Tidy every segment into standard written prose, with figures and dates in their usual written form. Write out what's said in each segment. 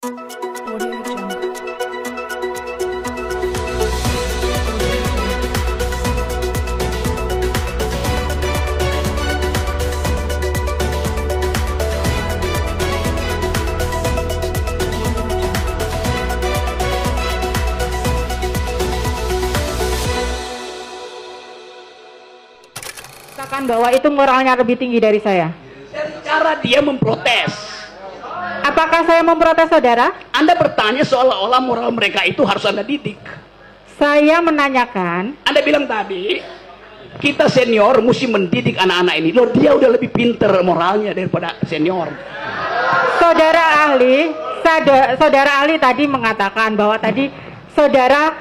Audio Jungle. Katakan bahwa itu moralnya lebih tinggi dari saya. Dari cara dia memprotes. Apakah saya memprotes saudara? Anda bertanya seolah-olah moral mereka itu harus Anda didik. Saya menanyakan. Anda bilang tadi, kita senior mesti mendidik anak-anak ini. Loh, dia udah lebih pinter moralnya daripada senior. Saudara ahli tadi mengatakan bahwa tadi saudara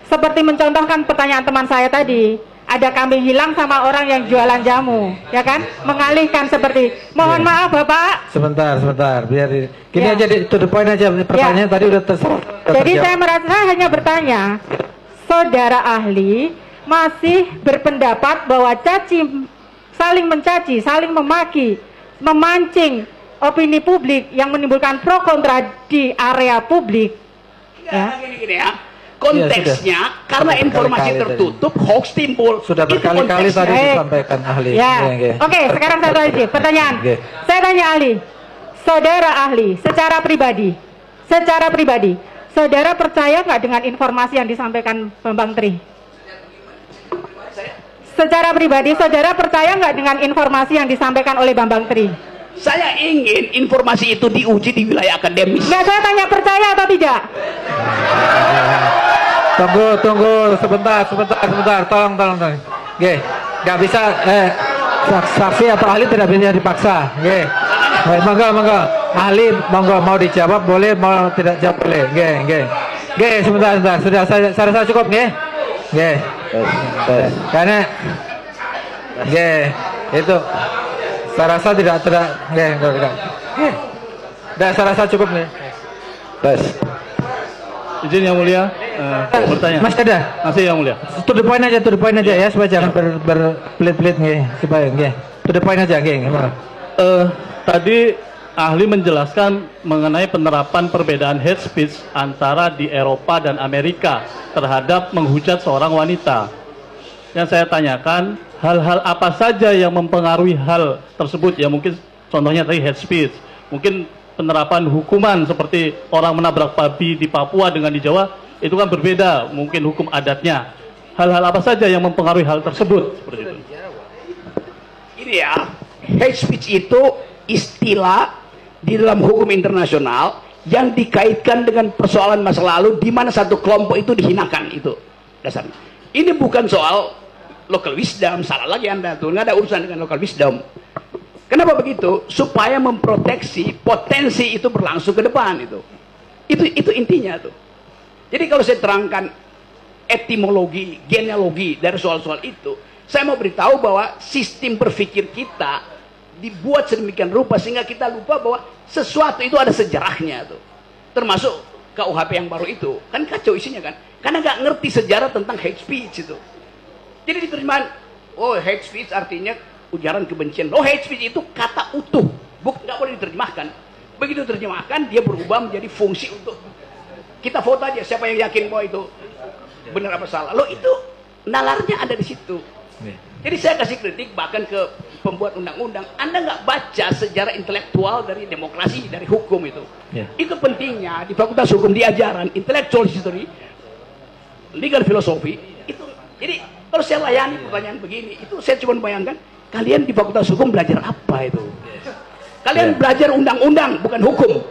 seperti mencontohkan pertanyaan teman saya tadi. Ada kambing hilang sama orang yang jualan jamu, ya kan? Mengalihkan seperti, mohon maaf Bapak. Sebentar, biar gini aja, to the point aja. Pertanyaannya tadi udah terserah. Jadi saya hanya bertanya, saudara ahli masih berpendapat bahwa saling mencaci, saling memaki, memancing opini publik yang menimbulkan pro kontra di area publik. Gini ya. Konteksnya karena informasi tertutup, hoax timbul. Sudah berkali-kali tadi disampaikan ahli. Ya. Oke, sekarang saya tanya pertanyaan. Saya tanya ahli, saudara ahli, secara pribadi, saudara percaya nggak dengan informasi yang disampaikan Bambang Tri? Secara pribadi, saudara percaya nggak dengan informasi yang disampaikan oleh Bambang Tri? Saya ingin informasi itu diuji di wilayah akademis. Nggak, saya tanya percaya atau tidak? Tunggu sebentar, tolong. Oke, nggak bisa, saksi atau ahli tidak bisa dipaksa. Oke, monggo, ahli monggo, mau dijawab boleh, mau tidak jawab boleh. Oke, sebentar, sudah saya rasa cukup, oke, karena, itu, saya rasa tidak, saya rasa cukup tes. Izin yang mulia, bertanya. Mas ada? Masih yang mulia. To the point aja ya, supaya jangan berbelit-belit supaya to the point aja Tadi ahli menjelaskan mengenai penerapan perbedaan hate speech antara di Eropa dan Amerika terhadap menghujat seorang wanita. Yang saya tanyakan, hal-hal apa saja yang mempengaruhi hal tersebut? Ya mungkin contohnya tadi hate speech, mungkin penerapan hukuman seperti orang menabrak babi di Papua dengan di Jawa itu kan berbeda, mungkin hukum adatnya. Hal-hal apa saja yang mempengaruhi hal tersebut? Seperti itu. Ini ya, hate speech itu istilah di dalam hukum internasional yang dikaitkan dengan persoalan masa lalu di mana satu kelompok itu dihinakan, itu dasarnya. Ini bukan soal local wisdom, salah lagi Anda tuh, nggak ada urusan dengan local wisdom. Kenapa begitu? Supaya memproteksi potensi itu berlangsung ke depan itu. Itu intinya tuh. Jadi kalau saya terangkan etimologi, genealogi dari soal-soal itu, saya mau beritahu bahwa sistem berpikir kita dibuat sedemikian rupa sehingga kita lupa bahwa sesuatu itu ada sejarahnya tuh. Termasuk KUHP yang baru itu. Kan kacau isinya kan. Karena nggak ngerti sejarah tentang hate speech itu. Jadi diterjemahan, oh hate speech artinya ujaran kebencian. Oh, hate speech itu kata utuh, nggak boleh diterjemahkan. Begitu terjemahkan, dia berubah menjadi fungsi untuk kita foto aja. Siapa yang yakin bahwa itu benar apa salah? Lo itu nalarnya ada di situ. Jadi saya kasih kritik bahkan ke pembuat undang-undang. Anda nggak baca sejarah intelektual dari demokrasi, dari hukum itu. Itu pentingnya di Fakultas Hukum diajaran intellectual history, legal philosophy. Itu. Jadi kalau saya layani pertanyaan begini, itu saya cuma bayangkan. Kalian di Fakultas Hukum belajar apa itu? Kalian belajar undang-undang, bukan hukum.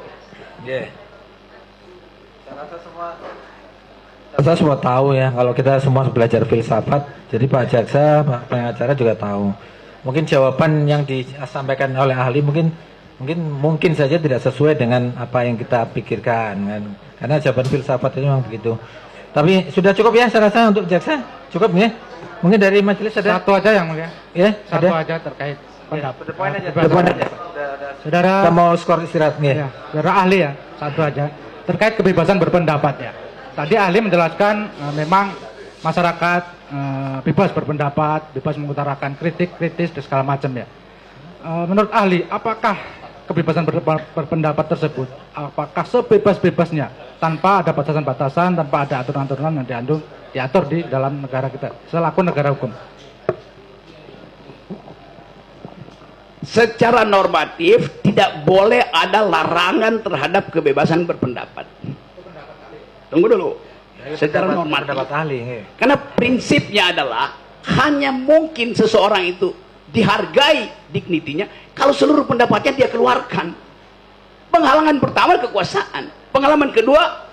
Saya semua tahu ya, kalau kita semua belajar filsafat, jadi Pak Jaksa, Pak pengacara juga tahu. Mungkin jawaban yang disampaikan oleh ahli mungkin saja tidak sesuai dengan apa yang kita pikirkan, kan? Karena jawaban filsafat itu memang begitu. Tapi sudah cukup ya, saya rasa untuk Jaksa cukup ya. Mungkin dari majelis ada satu aja yang mulia. Ya, satu ada aja terkait pendapat. Depan aja. Saudara, kita mau skor istirahat nih. Ya, saudara ahli ya, satu aja. Terkait kebebasan berpendapat ya. Tadi ahli menjelaskan memang masyarakat bebas berpendapat, bebas mengutarakan kritik, kritis dan segala macam ya. Menurut ahli, apakah kebebasan berpendapat tersebut, apakah sebebas-bebasnya tanpa ada batasan-batasan, tanpa ada aturan-aturan yang diatur di dalam negara kita selaku negara hukum? Secara normatif tidak boleh ada larangan terhadap kebebasan berpendapat. Tunggu dulu. Secara normatif. Pendapat ahli. Karena prinsipnya adalah hanya mungkin seseorang itu dihargai dignitinya kalau seluruh pendapatnya dia keluarkan. Penghalangan pertama kekuasaan, pengalaman kedua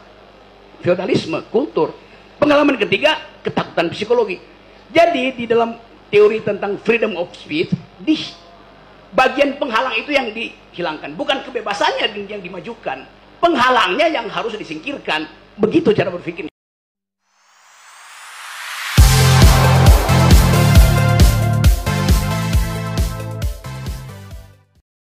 feodalisme, kultur, pengalaman ketiga ketakutan psikologi. Jadi di dalam teori tentang freedom of speech, di bagian penghalang itu yang dihilangkan, bukan kebebasannya yang dimajukan. Penghalangnya yang harus disingkirkan. Begitu cara berpikir.